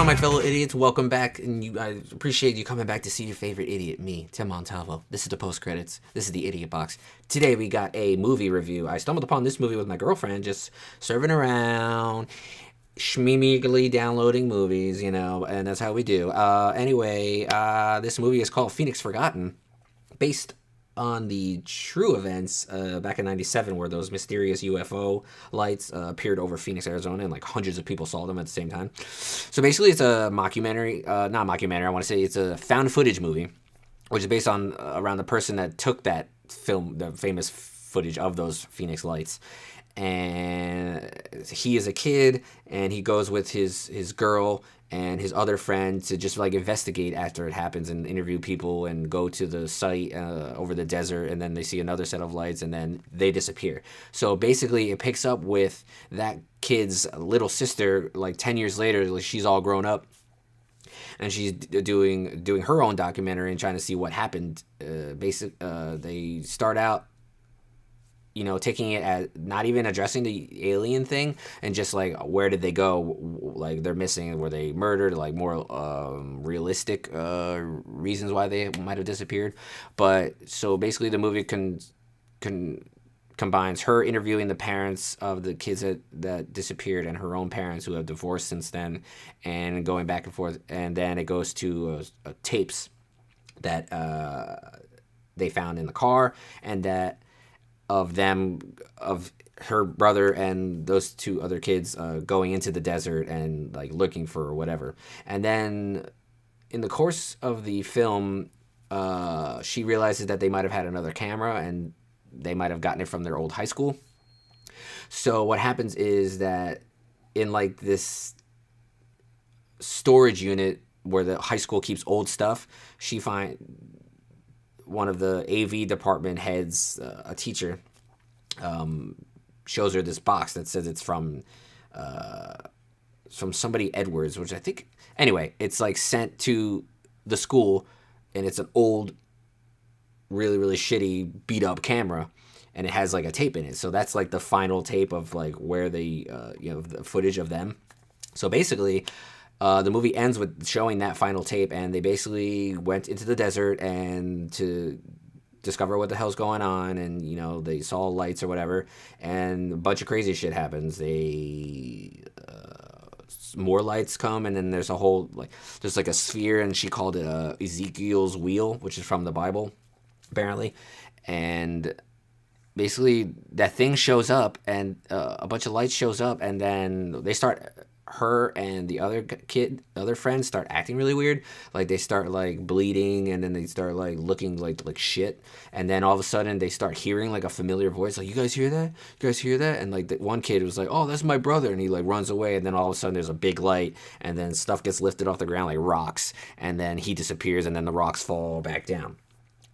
my fellow idiots? Welcome back, and I appreciate you coming back to see your favorite idiot, me, Tim Montalvo. This is the post credits. This is the Idiot Box. Today we got a movie review. I stumbled upon this movie with my girlfriend, just serving around, schmeemegally downloading movies, and that's how we do. Anyway, this movie is called Phoenix Forgotten, based on the true events back in '97, where those mysterious UFO lights appeared over Phoenix, Arizona, and like hundreds of people saw them at the same time. So basically, it's a mockumentary, not mockumentary. I want to say it's a found footage movie, which is based on around the person that took that film, the famous footage of those Phoenix lights. And he is a kid, and he goes with his girl and his other friend to just like investigate after it happens and interview people and go to the site over the desert, and then they see another set of lights and then they disappear. So basically it picks up with that kid's little sister like 10 years later. Like, she's all grown up and she's doing her own documentary and trying to see what happened. They start out taking it as not even addressing the alien thing and just like, where did they go? Like, they're missing. Were they murdered? Like, more realistic reasons why they might have disappeared. But so basically the movie combines her interviewing the parents of the kids that disappeared and her own parents who have divorced since then, and going back and forth. And then it goes to tapes that they found in the car, and that of her brother and those two other kids going into the desert and like looking for whatever. And then in the course of the film, she realizes that they might have had another camera and they might have gotten it from their old high school. So what happens is that in like this storage unit where the high school keeps old stuff, she finds one of the AV department heads, a teacher, shows her this box that says it's from somebody Edwards, which I think, anyway, it's like sent to the school, and it's an old, really, really shitty, beat up camera, and it has like a tape in it. So that's like the final tape of like where the footage of them. So basically, the movie ends with showing that final tape, and they basically went into the desert and to discover what the hell's going on, and they saw lights or whatever, and a bunch of crazy shit happens. More lights come, and then there's like a sphere, and she called it Ezekiel's wheel, which is from the Bible, apparently. And basically that thing shows up, and a bunch of lights shows up, and then they start, her and the other friends start acting really weird. Like, they start like bleeding, and then they start like looking like shit, and then all of a sudden they start hearing like a familiar voice, like, you guys hear that? You guys hear that? And like the one kid was like, oh, that's my brother, and he like runs away, and then all of a sudden there's a big light, and then stuff gets lifted off the ground like rocks, and then he disappears, and then the rocks fall back down.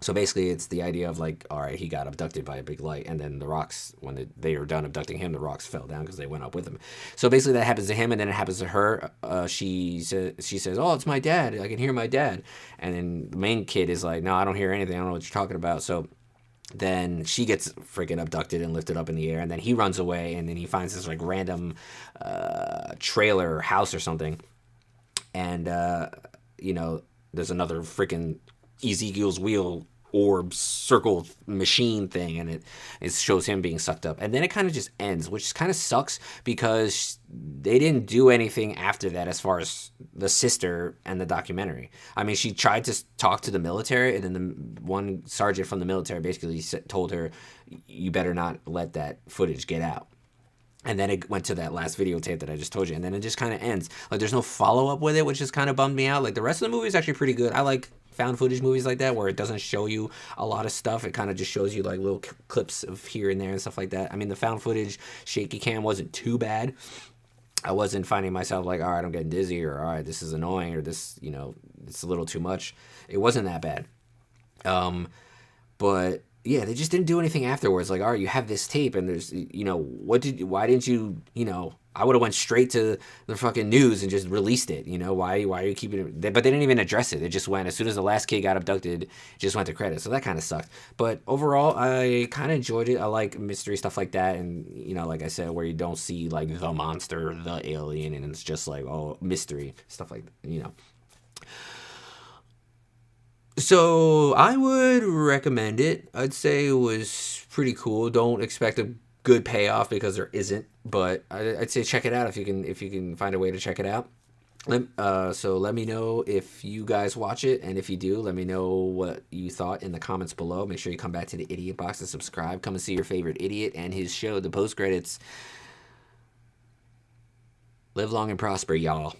So basically, it's the idea of like, all right, he got abducted by a big light, and then the rocks, when they were done abducting him, the rocks fell down because they went up with him. So basically, that happens to him, and then it happens to her. She says, "Oh, it's my dad. I can hear my dad." And then the main kid is like, "No, I don't hear anything. I don't know what you're talking about." So then she gets freaking abducted and lifted up in the air, and then he runs away, and then he finds this like random trailer or house or something, and there's another freaking Ezekiel's wheel orb circle machine thing, and it shows him being sucked up, and then it kind of just ends, which kind of sucks because they didn't do anything after that as far as the sister and the documentary. I mean, she tried to talk to the military, and then the one sergeant from the military basically told her, you better not let that footage get out. And then it went to that last videotape that I just told you, and then it just kind of ends. Like, there's no follow-up with it, which just kind of bummed me out. Like, the rest of the movie is actually pretty good. I like found footage movies like that, where it doesn't show you a lot of stuff. It kind of just shows you like little clips of here and there and stuff like that. I mean, the found footage shaky cam wasn't too bad. I wasn't finding myself like, all right, I'm getting dizzy, or all right, this is annoying, or this, it's a little too much. It wasn't that bad. But yeah, they just didn't do anything afterwards. Like, all right, you have this tape, and there's, why didn't you, I would have went straight to the fucking news and just released it. Why are you keeping it? But they didn't even address it. It just went as soon as the last kid got abducted, it just went to credit. So that kind of sucked. But overall, I kind of enjoyed it. I like mystery stuff like that, and like I said, where you don't see like the monster, the alien, and it's just like mystery stuff like that. So I would recommend it. I'd say it was pretty cool. Don't expect a good payoff because there isn't, but I'd say check it out if you can find a way to check it out. So let me know if you guys watch it, and if you do, let me know what you thought in the comments below. Make sure you come back to the Idiot Box and subscribe. Come and see your favorite idiot and his show, the post credits. Live long and prosper, y'all.